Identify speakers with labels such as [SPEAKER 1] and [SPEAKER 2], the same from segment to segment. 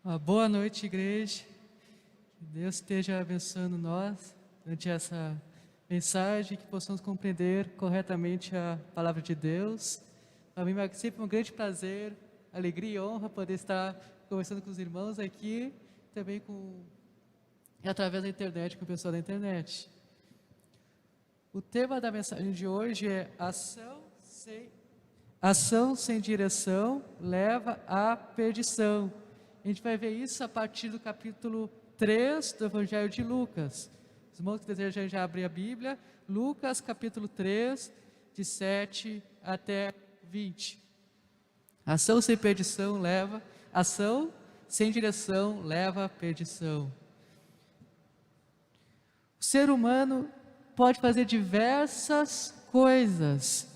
[SPEAKER 1] Uma boa noite, igreja. Que Deus esteja abençoando nós durante essa mensagem, que possamos compreender corretamente a palavra de Deus. Para mim é sempre um grande prazer, alegria e honra poder estar conversando com os irmãos aqui, também através da internet, com o pessoal da internet. O tema da mensagem de hoje é ação sem direção leva à perdição. A gente vai ver isso a partir do capítulo 3 do Evangelho de Lucas. Os irmãos que desejam já abrir a Bíblia, Lucas capítulo 3, de 7 até 20. Ação sem direção leva à perdição. O ser humano pode fazer diversas coisas,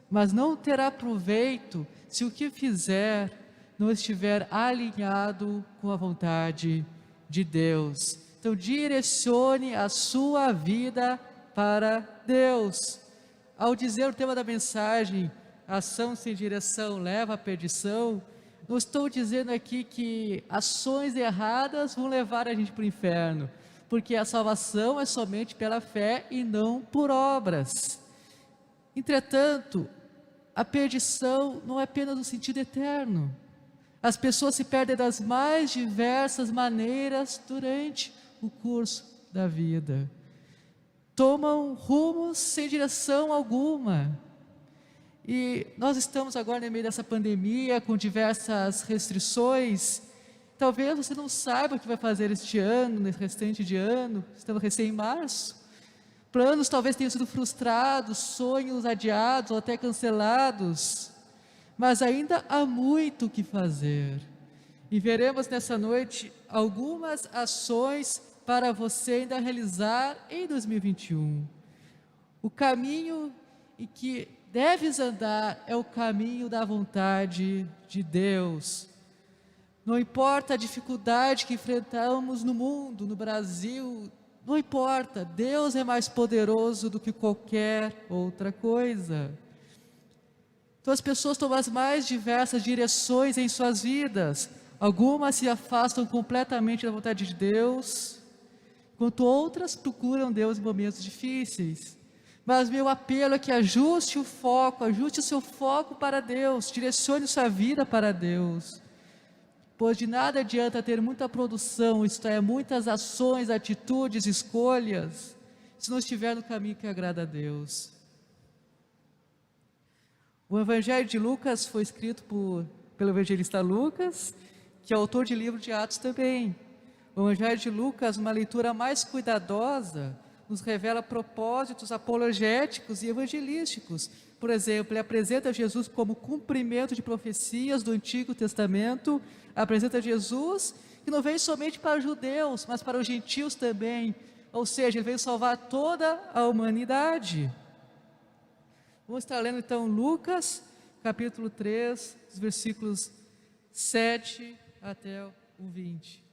[SPEAKER 1] mas não terá proveito se o que fizer não estiver alinhado com a vontade de Deus. Então, direcione a sua vida para Deus. Ao dizer o tema da mensagem, ação sem direção leva à perdição, não estou dizendo aqui que ações erradas vão levar a gente para o inferno, porque a salvação é somente pela fé e não por obras. Entretanto, a perdição não é apenas no sentido eterno. As pessoas se perdem das mais diversas maneiras durante o curso da vida. Tomam rumos sem direção alguma. E nós estamos agora no meio dessa pandemia, com diversas restrições. Talvez você não saiba o que vai fazer este ano, nesse restante de ano. Estamos recém em março. Planos talvez tenham sido frustrados, sonhos adiados ou até cancelados. Mas ainda há muito o que fazer. E veremos nessa noite algumas ações para você ainda realizar em 2021. O caminho em que deves andar é o caminho da vontade de Deus. Não importa a dificuldade que enfrentamos no mundo, no Brasil, não importa, Deus é mais poderoso do que qualquer outra coisa. Então as pessoas tomam as mais diversas direções em suas vidas. Algumas se afastam completamente da vontade de Deus, enquanto outras procuram Deus em momentos difíceis. Mas meu apelo é que ajuste o seu foco para Deus, direcione sua vida para Deus. Pois de nada adianta ter muita produção, isto é, muitas ações, atitudes, escolhas, se não estiver no caminho que agrada a Deus. O Evangelho de Lucas foi escrito pelo evangelista Lucas, que é autor de livro de Atos também. O Evangelho de Lucas, uma leitura mais cuidadosa, nos revela propósitos apologéticos e evangelísticos. Por exemplo, ele apresenta Jesus como cumprimento de profecias do Antigo Testamento, apresenta Jesus que não veio somente para os judeus, mas para os gentios também, ou seja, ele veio salvar toda a humanidade. Vamos estar lendo então Lucas, capítulo 3, os versículos 7 até o 20.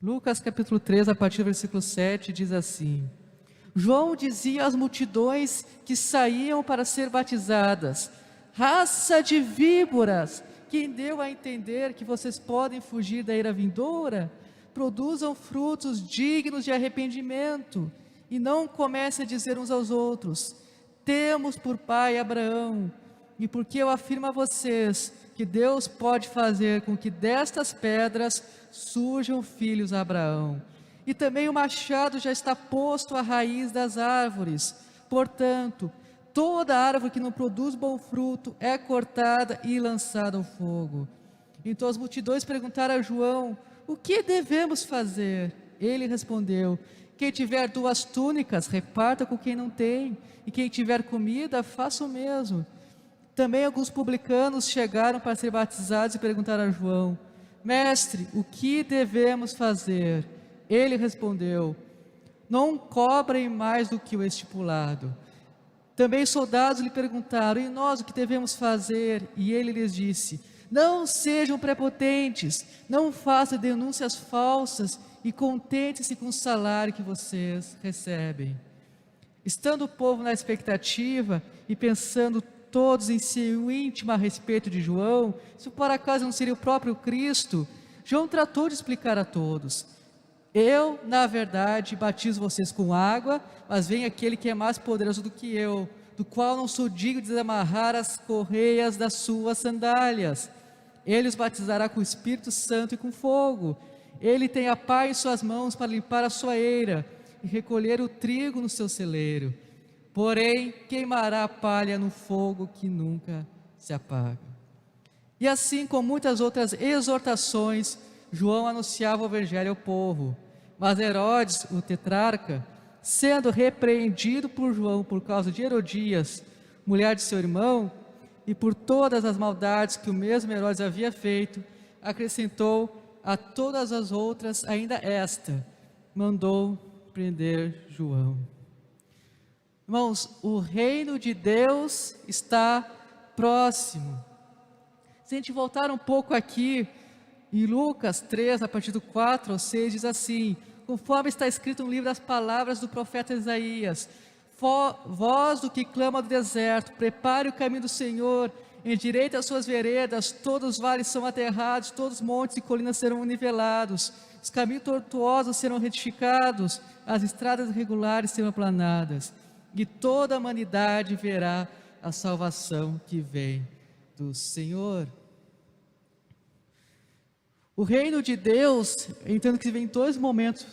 [SPEAKER 1] Lucas capítulo 3, a partir do versículo 7, diz assim: João dizia às multidões que saíam para ser batizadas: raça de víboras, quem deu a entender que vocês podem fugir da ira vindoura? Produzam frutos dignos de arrependimento, e não comecem a dizer uns aos outros: temos por pai Abraão. E porque eu afirmo a vocês que Deus pode fazer com que destas pedras surjam filhos a Abraão. E também o machado já está posto à raiz das árvores. Portanto, toda árvore que não produz bom fruto é cortada e lançada ao fogo. Então as multidões perguntaram a João: o que devemos fazer? Ele respondeu: quem tiver 2 túnicas, reparta com quem não tem, e quem tiver comida, faça o mesmo. Também alguns publicanos chegaram para ser batizados e perguntaram a João: mestre, o que devemos fazer? Ele respondeu: não cobrem mais do que o estipulado. Também soldados lhe perguntaram: e nós o que devemos fazer? E ele lhes disse: não sejam prepotentes, não façam denúncias falsas e contente-se com o salário que vocês recebem. Estando o povo na expectativa e pensando todos em seu íntimo a respeito de João, se por acaso não seria o próprio Cristo, João tratou de explicar a todos: eu, na verdade, batizo vocês com água, mas vem aquele que é mais poderoso do que eu, do qual não sou digno de desamarrar as correias das suas sandálias. Ele os batizará com o Espírito Santo e com fogo. Ele tem a pá em suas mãos para limpar a sua eira e recolher o trigo no seu celeiro. Porém, queimará a palha no fogo que nunca se apaga. E assim, com muitas outras exortações, João anunciava o evangelho ao povo. Mas Herodes, o tetrarca, sendo repreendido por João por causa de Herodias, mulher de seu irmão, e por todas as maldades que o mesmo Herodes havia feito, acrescentou a todas as outras ainda esta: mandou prender João. Irmãos, o reino de Deus está próximo. Se a gente voltar um pouco aqui, em Lucas 3, a partir do 4 ao 6, diz assim: conforme está escrito no livro das palavras do profeta Isaías: voz do que clama do deserto, prepare o caminho do Senhor, endireite as suas veredas, todos os vales são aterrados, todos os montes e colinas serão nivelados, os caminhos tortuosos serão retificados, as estradas irregulares serão aplanadas, e toda a humanidade verá a salvação que vem do Senhor. O reino de Deus, eu entendo que vem dois momentos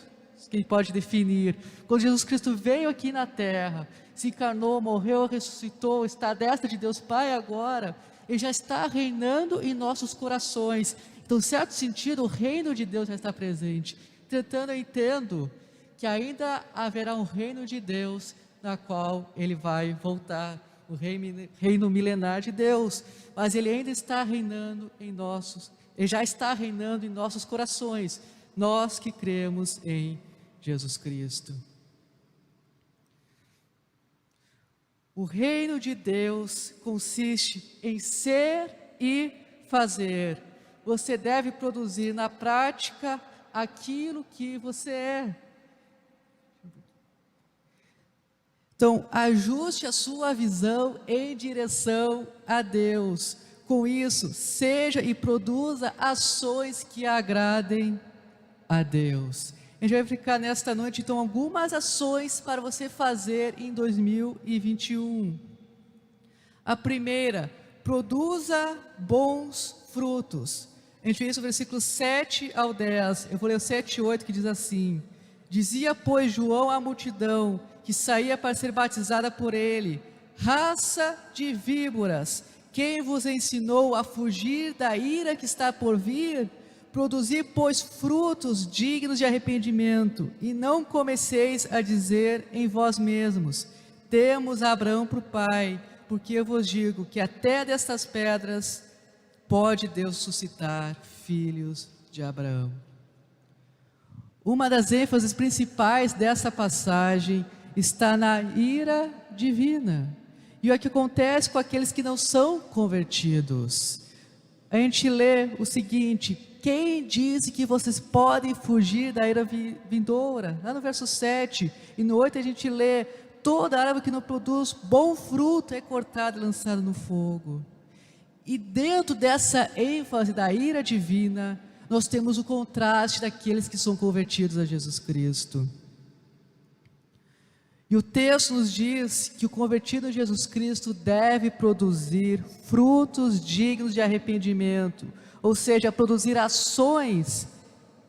[SPEAKER 1] que a gente pode definir. Quando Jesus Cristo veio aqui na terra, se encarnou, morreu, ressuscitou, está à destra de Deus Pai agora, Ele já está reinando em nossos corações. Então, em certo sentido, o reino de Deus já está presente. Entretanto, eu entendo que ainda haverá um reino de Deus na qual Ele vai voltar, o reino milenar de Deus, mas Ele ainda está reinando em nossos, Ele já está reinando em nossos corações, nós que cremos em Jesus Cristo. O reino de Deus consiste em ser e fazer. Você deve produzir na prática aquilo que você é. Então, ajuste a sua visão em direção a Deus. Com isso, seja e produza ações que agradem a Deus. A gente vai ficar nesta noite, então, algumas ações para você fazer em 2021. A primeira: produza bons frutos. A gente vê isso no versículo 7 ao 10. Eu vou ler o 7 e 8, que diz assim: dizia, pois, João à multidão que saía para ser batizada por ele: raça de víboras, quem vos ensinou a fugir da ira que está por vir? Produzi, pois, frutos dignos de arrependimento, e não comeceis a dizer em vós mesmos: temos Abraão por pai, porque eu vos digo que até destas pedras pode Deus suscitar filhos de Abraão. Uma das ênfases principais dessa passagem está na ira divina, e o que acontece com aqueles que não são convertidos. A gente lê o seguinte: quem disse que vocês podem fugir da ira vindoura? Lá no verso 7 e no 8 a gente lê: toda árvore que não produz bom fruto é cortada e lançada no fogo. E dentro dessa ênfase da ira divina, nós temos o contraste daqueles que são convertidos a Jesus Cristo. E o texto nos diz que o convertido a Jesus Cristo deve produzir frutos dignos de arrependimento, ou seja, produzir ações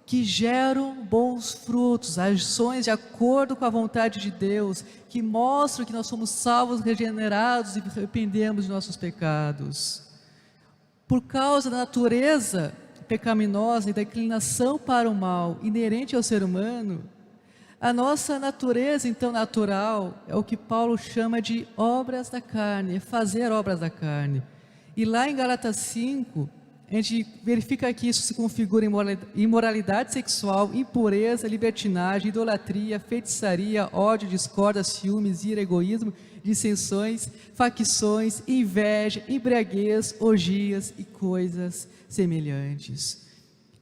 [SPEAKER 1] que geram bons frutos, ações de acordo com a vontade de Deus, que mostram que nós somos salvos, regenerados e arrependemos de nossos pecados. Por causa da natureza pecaminosa e da inclinação para o mal inerente ao ser humano, a nossa natureza, então, natural, é o que Paulo chama de obras da carne, é fazer obras da carne. E lá em Gálatas 5, a gente verifica que isso se configura em imoralidade sexual, impureza, libertinagem, idolatria, feitiçaria, ódio, discórdia, ciúmes, ira, egoísmo, dissensões, facções, inveja, embriaguez, orgias e coisas semelhantes.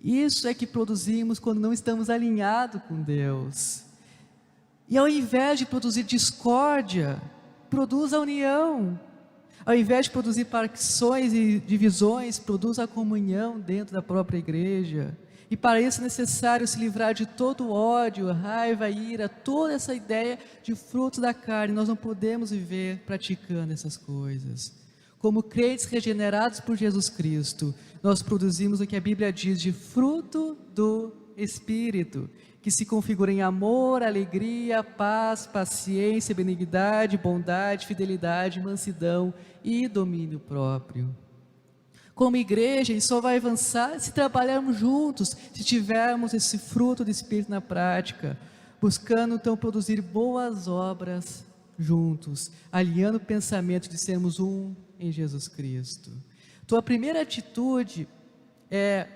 [SPEAKER 1] Isso é que produzimos quando não estamos alinhados com Deus. E ao invés de produzir discórdia, produz a união. Ao invés de produzir facções e divisões, produz a comunhão dentro da própria igreja. E para isso é necessário se livrar de todo ódio, raiva, ira, toda essa ideia de frutos da carne. Nós não podemos viver praticando essas coisas. Como crentes regenerados por Jesus Cristo, nós produzimos o que a Bíblia diz de fruto do Espírito, que se configura em amor, alegria, paz, paciência, benignidade, bondade, fidelidade, mansidão e domínio próprio. Como igreja, isso só vai avançar se trabalharmos juntos, se tivermos esse fruto do Espírito na prática, buscando então produzir boas obras juntos, alinhando o pensamento de sermos um em Jesus Cristo. Então a primeira atitude é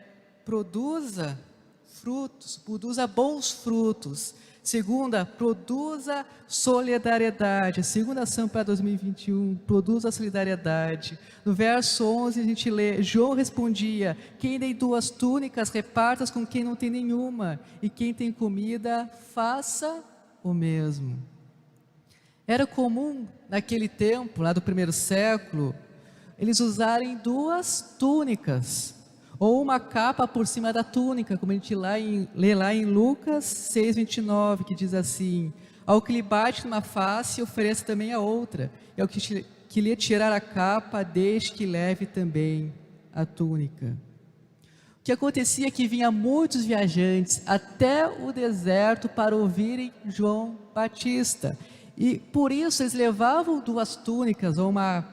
[SPEAKER 1] produza frutos, produza bons frutos. Segunda, produza solidariedade. A segunda ação para 2021, produza solidariedade. No verso 11 a gente lê: João respondia: quem tem 2 túnicas, reparta com quem não tem nenhuma, e quem tem comida, faça o mesmo. Era comum naquele tempo, lá do primeiro século, eles usarem 2 túnicas, ou uma capa por cima da túnica, como a gente lê lá em Lucas 6:29, que diz assim: ao que lhe bate numa face, ofereça também a outra, e ao que lhe tirar a capa, deixe que leve também a túnica. O que acontecia é que vinha muitos viajantes até o deserto para ouvirem João Batista, e por isso eles levavam 2 túnicas, ou uma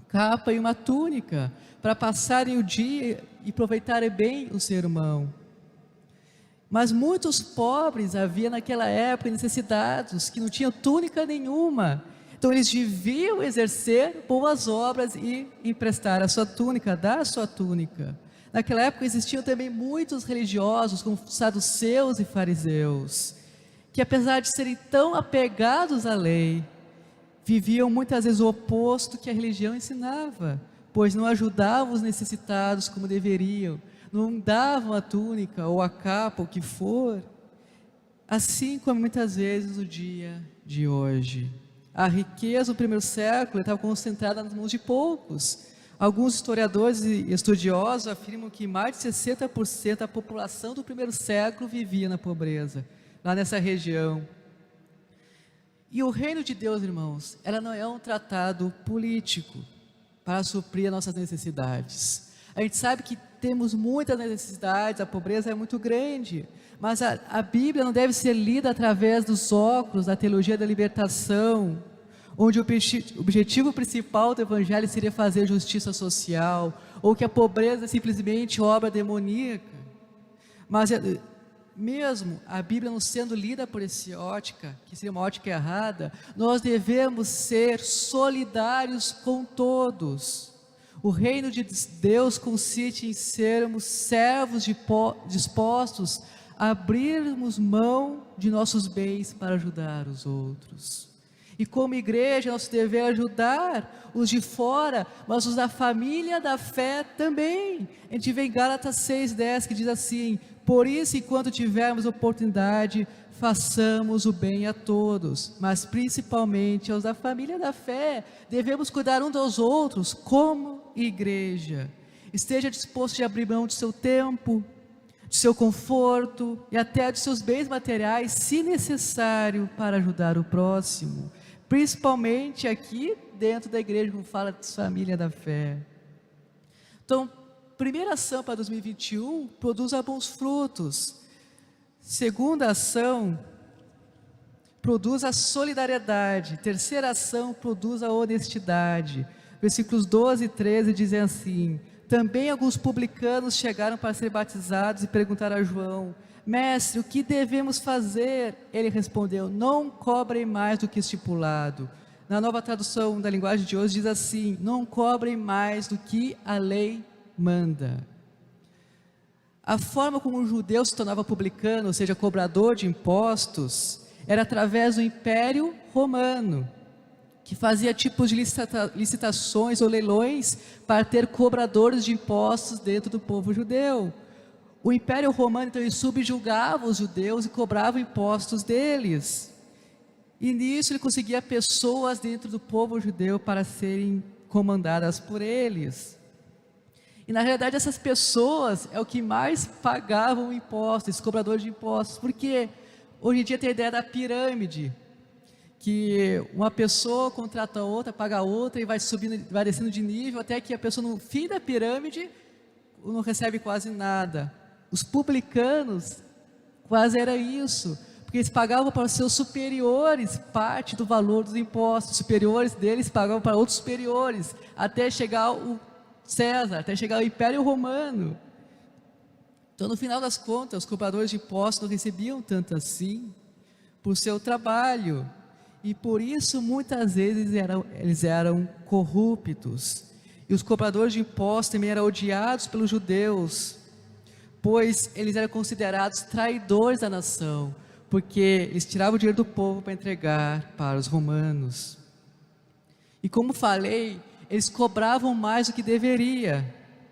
[SPEAKER 1] capa e uma túnica, para passarem o dia e aproveitarem bem o sermão. Mas muitos pobres havia naquela época, necessitados, que não tinham túnica nenhuma. Então eles deviam exercer boas obras e emprestar a sua túnica, dar a sua túnica. Naquela época existiam também muitos religiosos, como saduceus e fariseus, que apesar de serem tão apegados à lei, viviam muitas vezes o oposto que a religião ensinava, pois não ajudavam os necessitados como deveriam, não davam a túnica ou a capa, o que for, assim como muitas vezes no dia de hoje. A riqueza do primeiro século estava concentrada nas mãos de poucos. Alguns historiadores e estudiosos afirmam que mais de 60% da população do primeiro século vivia na pobreza, lá nessa região. E o reino de Deus, irmãos, ela não é um tratado político para suprir as nossas necessidades. A gente sabe que temos muitas necessidades, a pobreza é muito grande, mas a Bíblia não deve ser lida através dos óculos da teologia da libertação, onde o objetivo principal do Evangelho seria fazer justiça social, ou que a pobreza é simplesmente obra demoníaca. Mas mesmo a Bíblia não sendo lida por essa ótica, que seria uma ótica errada, nós devemos ser solidários com todos. O reino de Deus consiste em sermos servos dispostos a abrirmos mão de nossos bens para ajudar os outros. E como igreja, nosso dever é ajudar os de fora, mas os da família da fé também. A gente vê em Gálatas 6:10 que diz assim: por isso, enquanto tivermos oportunidade, façamos o bem a todos, mas principalmente aos da família da fé. Devemos cuidar uns dos outros como igreja. Esteja disposto a abrir mão do seu tempo, do seu conforto e até dos seus bens materiais, se necessário, para ajudar o próximo. Principalmente aqui dentro da igreja, como fala de família da fé. Então, primeira ação para 2021, produza bons frutos. Segunda ação, produz a solidariedade. Terceira ação, produz a honestidade. Versículos 12 e 13 dizem assim: também alguns publicanos chegaram para ser batizados e perguntaram a João: mestre, o que devemos fazer? Ele respondeu: não cobrem mais do que estipulado. Na nova tradução da linguagem de hoje diz assim: não cobrem mais do que a lei manda. A forma como um judeu se tornava publicano, ou seja, cobrador de impostos, era através do Império Romano, que fazia tipos de licitações ou leilões para ter cobradores de impostos dentro do povo judeu. o Império Romano, então, ele subjugava os judeus e cobrava impostos deles. E nisso ele conseguia pessoas dentro do povo judeu para serem comandadas por eles. E na realidade essas pessoas é o que mais pagavam impostos, esses cobradores de impostos, porque hoje em dia tem a ideia da pirâmide, que uma pessoa contrata outra, paga outra e vai subindo, vai descendo de nível, até que a pessoa no fim da pirâmide não recebe quase nada. Os publicanos quase era isso, porque eles pagavam para os seus superiores parte do valor dos impostos, os superiores deles pagavam para outros superiores, até chegar o César, até chegar ao Império Romano. Então, no final das contas, os cobradores de impostos não recebiam tanto assim por seu trabalho, e por isso muitas vezes eles eram corruptos. E os cobradores de impostos também eram odiados pelos judeus, pois eles eram considerados traidores da nação, porque eles tiravam o dinheiro do povo para entregar para os romanos. E como falei, eles cobravam mais do que deveria,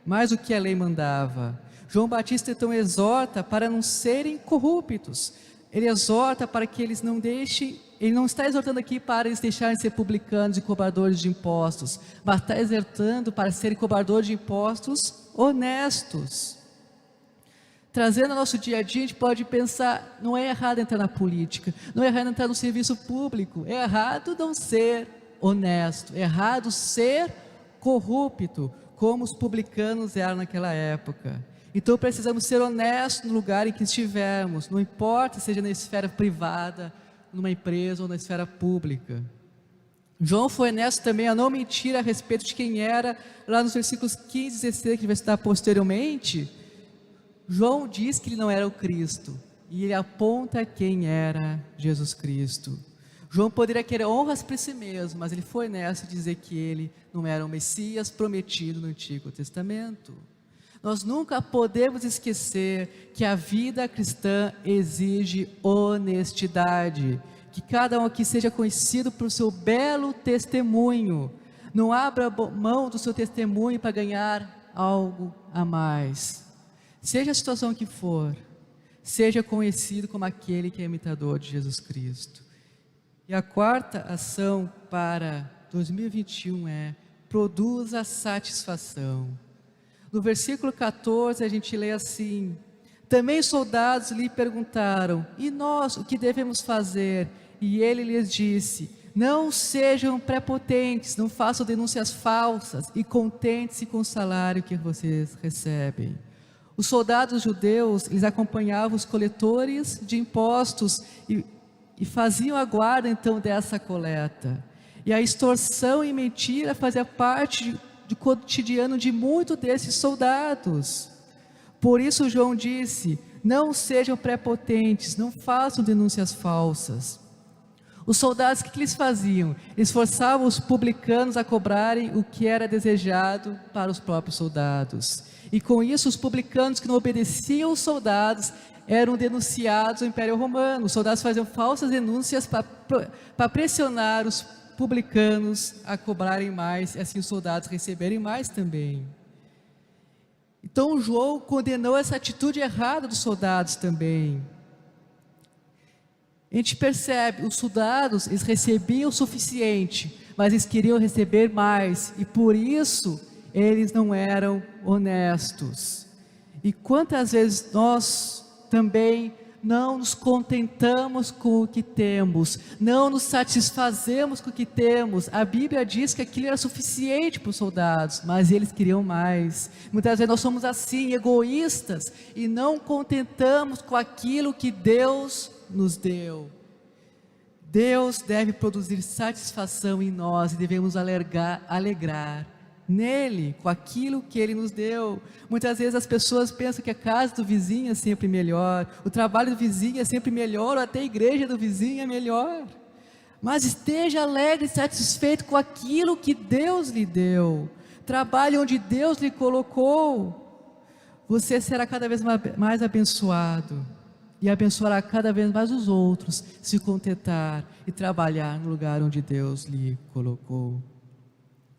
[SPEAKER 1] mais do que a lei mandava. João Batista então exorta para não serem corruptos. Ele exorta para que eles não deixem, ele não está exortando aqui para eles deixarem de ser publicanos e cobradores de impostos, mas está exortando para serem cobradores de impostos honestos. Trazendo ao nosso dia a dia, a gente pode pensar, não é errado entrar na política, não é errado entrar no serviço público, é errado não ser honesto, é errado ser corrupto, como os publicanos eram naquela época. Então precisamos ser honestos no lugar em que estivermos, não importa seja na esfera privada, numa empresa ou na esfera pública. João foi honesto também a não mentir a respeito de quem era, lá nos versículos 15 e 16, que a gente vai citar posteriormente. João diz que ele não era o Cristo, e ele aponta quem era Jesus Cristo. João poderia querer honras para si mesmo, mas ele foi honesto em dizer que ele não era o Messias prometido no Antigo Testamento. Nós nunca podemos esquecer que a vida cristã exige honestidade, que cada um aqui seja conhecido por seu belo testemunho. Não abra mão do seu testemunho para ganhar algo a mais. Seja a situação que for, seja conhecido como aquele que é imitador de Jesus Cristo. E a quarta ação para 2021 é: produza satisfação. No versículo 14 a gente lê assim: também os soldados lhe perguntaram: e nós, o que devemos fazer? E ele lhes disse: não sejam prepotentes, não façam denúncias falsas e contem-se com o salário que vocês recebem. Os soldados judeus, eles acompanhavam os coletores de impostos e faziam a guarda então dessa coleta. E a extorsão e mentira fazia parte do cotidiano de muitos desses soldados. Por isso João disse: não sejam prepotentes, não façam denúncias falsas. Os soldados, o que eles faziam? Eles forçavam os publicanos a cobrarem o que era desejado para os próprios soldados. E com isso, os publicanos que não obedeciam os soldados eram denunciados ao Império Romano. Os soldados faziam falsas denúncias para pressionar os publicanos a cobrarem mais, e assim os soldados receberem mais também. Então João condenou essa atitude errada dos soldados também. A gente percebe, os soldados, eles recebiam o suficiente, mas eles queriam receber mais, e por isso eles não eram honestos. E quantas vezes nós também não nos contentamos com o que temos, não nos satisfazemos com o que temos. A Bíblia diz que aquilo era suficiente para os soldados, mas eles queriam mais. Muitas vezes nós somos assim, egoístas, e não contentamos com aquilo que Deus nos deu. Deus deve produzir satisfação em nós e devemos alegrar nele, com aquilo que ele nos deu. Muitas vezes as pessoas pensam que a casa do vizinho é sempre melhor, o trabalho do vizinho é sempre melhor, ou até a igreja do vizinho é melhor. Mas esteja alegre e satisfeito com aquilo que Deus lhe deu. Trabalhe onde Deus lhe colocou. Você será cada vez mais abençoado e abençoará cada vez mais os outros, se contentar e trabalhar no lugar onde Deus lhe colocou.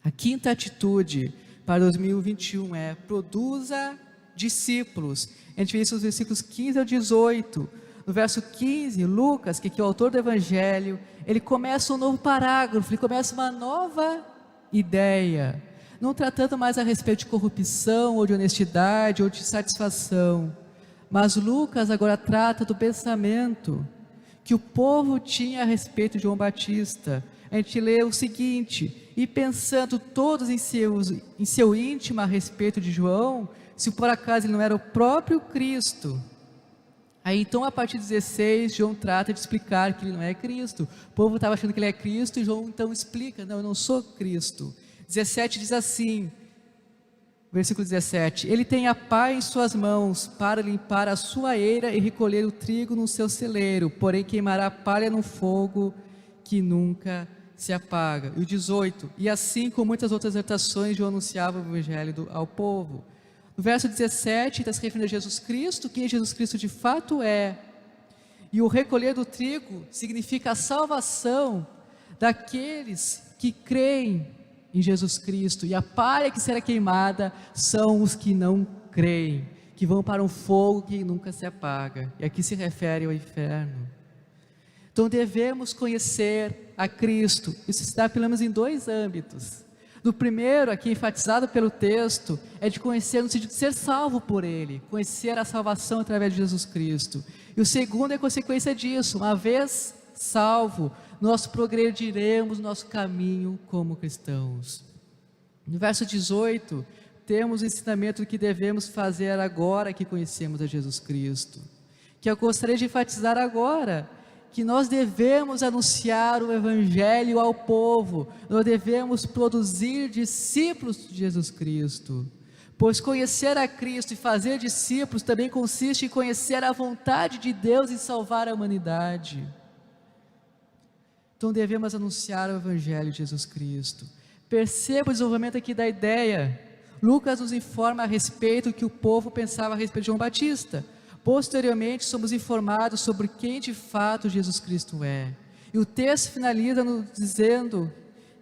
[SPEAKER 1] A quinta atitude para 2021 é: produza discípulos. A gente vê isso nos versículos 15 ao 18. No verso 15, Lucas, que é o autor do Evangelho, ele começa um novo parágrafo, ele começa uma nova ideia, não tratando mais a respeito de corrupção, ou de honestidade, ou de satisfação, mas Lucas agora trata do pensamento que o povo tinha a respeito de João Batista. A gente lê o seguinte: e pensando todos em seu íntimo a respeito de João, se por acaso ele não era o próprio Cristo. Aí então, a partir de 16, João trata de explicar que ele não é Cristo. O povo estava achando que ele é Cristo, e João então explica: não, eu não sou Cristo. 17 diz assim, versículo 17: ele tem a pá em suas mãos para limpar a sua eira e recolher o trigo no seu celeiro, porém queimará a palha no fogo que nunca se apaga. E o 18: e assim, com muitas outras exortações, João anunciava o evangelho ao povo. No verso 17 está se referindo a Jesus Cristo, quem Jesus Cristo de fato é. E o recolher do trigo significa a salvação daqueles que creem em Jesus Cristo, e a palha que será queimada são os que não creem, que vão para um fogo que nunca se apaga, e aqui se refere ao inferno. Então devemos conhecer a Cristo. Isso se dá pelo menos em dois âmbitos. No primeiro, aqui enfatizado pelo texto, é de conhecer no sentido de ser salvo por Ele, conhecer a salvação através de Jesus Cristo. E o segundo é consequência disso: uma vez salvo, nós progrediremos no nosso caminho como cristãos. No verso 18, temos o ensinamento do que devemos fazer agora que conhecemos a Jesus Cristo, que eu gostaria de enfatizar agora, que nós devemos anunciar o Evangelho ao povo, nós devemos produzir discípulos de Jesus Cristo, pois conhecer a Cristo e fazer discípulos também consiste em conhecer a vontade de Deus em salvar a humanidade. Então devemos anunciar o Evangelho de Jesus Cristo. Perceba o desenvolvimento aqui da ideia. Lucas nos informa a respeito do que o povo pensava a respeito de João Batista. Posteriormente somos informados sobre quem de fato Jesus Cristo é. E o texto finaliza nos dizendo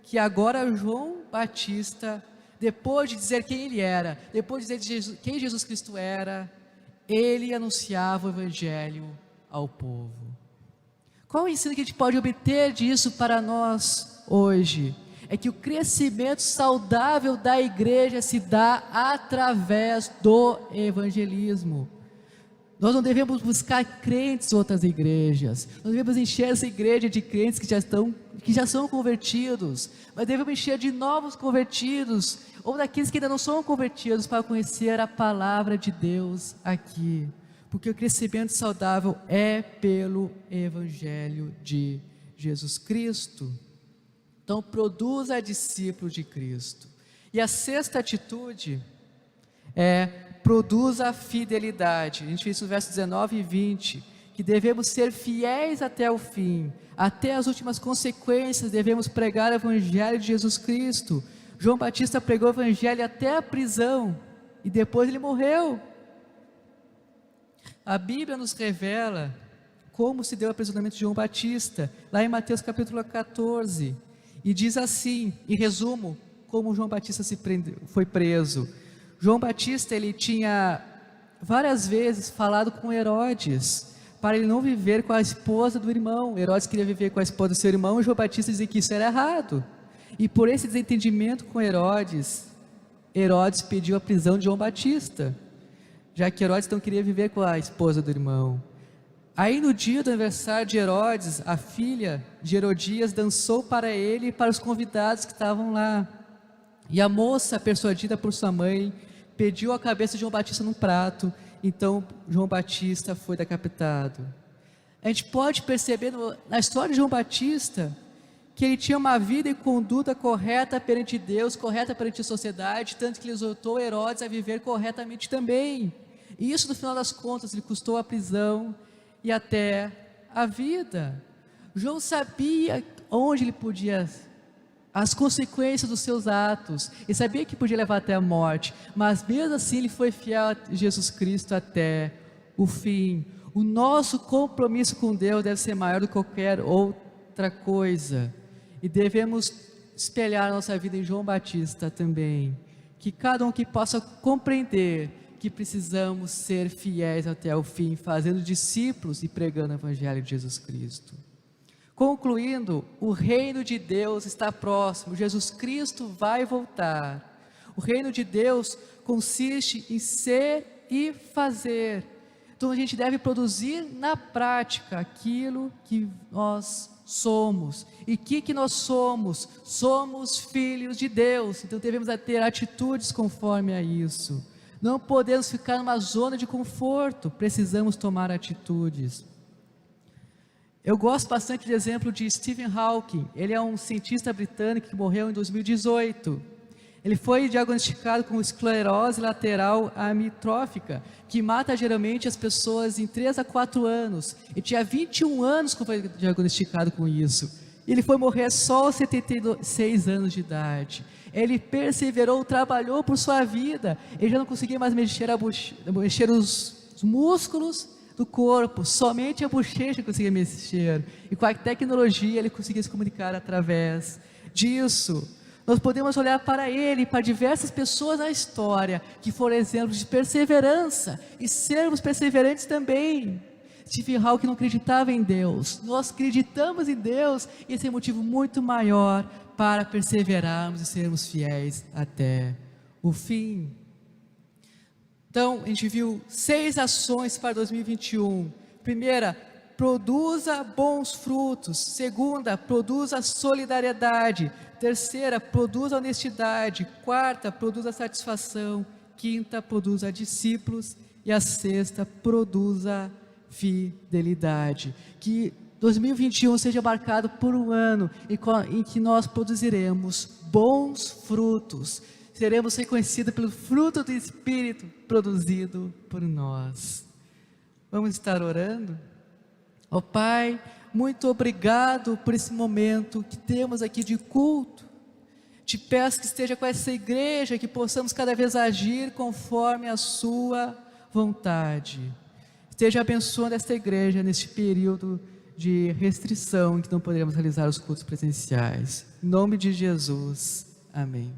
[SPEAKER 1] que agora João Batista, depois de dizer quem ele era, depois de dizer quem Jesus Cristo era, ele anunciava o Evangelho ao povo. Qual o ensino que a gente pode obter disso para nós hoje? É que o crescimento saudável da igreja se dá através do evangelismo. Nós não devemos buscar crentes em outras igrejas, nós devemos encher essa igreja de crentes que já são convertidos, mas devemos encher de novos convertidos, ou daqueles que ainda não são convertidos, para conhecer a palavra de Deus aqui. Porque o crescimento saudável é pelo Evangelho de Jesus Cristo. Então produza discípulos de Cristo. E a sexta atitude é: produza fidelidade. A gente vê isso no verso 19 e 20, que devemos ser fiéis até o fim, até as últimas consequências. Devemos pregar o Evangelho de Jesus Cristo. João Batista pregou o Evangelho até a prisão, e depois ele morreu. A Bíblia nos revela como se deu o aprisionamento de João Batista, lá em Mateus capítulo 14, e diz assim, em resumo, como João Batista foi preso. João Batista, ele tinha várias vezes falado com Herodes, para ele não viver com a esposa do irmão. Herodes queria viver com a esposa do seu irmão, e João Batista dizia que isso era errado, e por esse desentendimento com Herodes pediu a prisão de João Batista, já que Herodes não queria viver com a esposa do irmão. Aí no dia do aniversário de Herodes, a filha de Herodias dançou para ele e para os convidados que estavam lá, e a moça, persuadida por sua mãe, pediu a cabeça de João Batista num prato. Então João Batista foi decapitado. A gente pode perceber na história de João Batista, que ele tinha uma vida e conduta correta perante Deus, correta perante a sociedade, tanto que ele exortou Herodes a viver corretamente também. E isso, no final das contas, lhe custou a prisão e até a vida. João sabia onde ele podia, as consequências dos seus atos, e sabia que podia levar até a morte, mas mesmo assim ele foi fiel a Jesus Cristo até o fim. O nosso compromisso com Deus deve ser maior do que qualquer outra coisa, e devemos espelhar a nossa vida em João Batista também, que cada um que possa compreender que precisamos ser fiéis até o fim, fazendo discípulos e pregando o Evangelho de Jesus Cristo. Concluindo, o reino de Deus está próximo, Jesus Cristo vai voltar. O reino de Deus consiste em ser e fazer. Então a gente deve produzir na prática aquilo que nós somos. E o que nós somos? Somos filhos de Deus, então devemos ter atitudes conforme a isso. Não podemos ficar numa zona de conforto, precisamos tomar atitudes. Eu gosto bastante do exemplo de Stephen Hawking. Ele é um cientista britânico que morreu em 2018. Ele foi diagnosticado com esclerose lateral amiotrófica, que mata geralmente as pessoas em 3 a 4 anos. Ele tinha 21 anos quando foi diagnosticado com isso. Ele foi morrer só aos 76 anos de idade. Ele perseverou, trabalhou por sua vida. Ele já não conseguia mais mexer os músculos do corpo, somente a bochecha conseguia mexer. E com a tecnologia ele conseguia se comunicar através disso. Nós podemos olhar para ele, para diversas pessoas na história, que foram exemplos de perseverança, e sermos perseverantes também. Stephen Hawking não acreditava em Deus, nós acreditamos em Deus, e esse é um motivo muito maior para perseverarmos e sermos fiéis até o fim. Então, a gente viu 6 ações para 2021. Primeira, produza bons frutos. Segunda, produza solidariedade. Terceira, produza honestidade. Quarta, produza satisfação. Quinta, produza discípulos. E a sexta, produza fidelidade. Que 2021 seja marcado por um ano em que nós produziremos bons frutos. Seremos reconhecidos pelo fruto do Espírito produzido por nós. Vamos estar orando? Ó Pai, muito obrigado por esse momento que temos aqui de culto. Te peço que esteja com essa igreja, que possamos cada vez agir conforme a sua vontade. Esteja abençoando esta igreja neste período de restrição em que não poderemos realizar os cultos presenciais. Em nome de Jesus. Amém.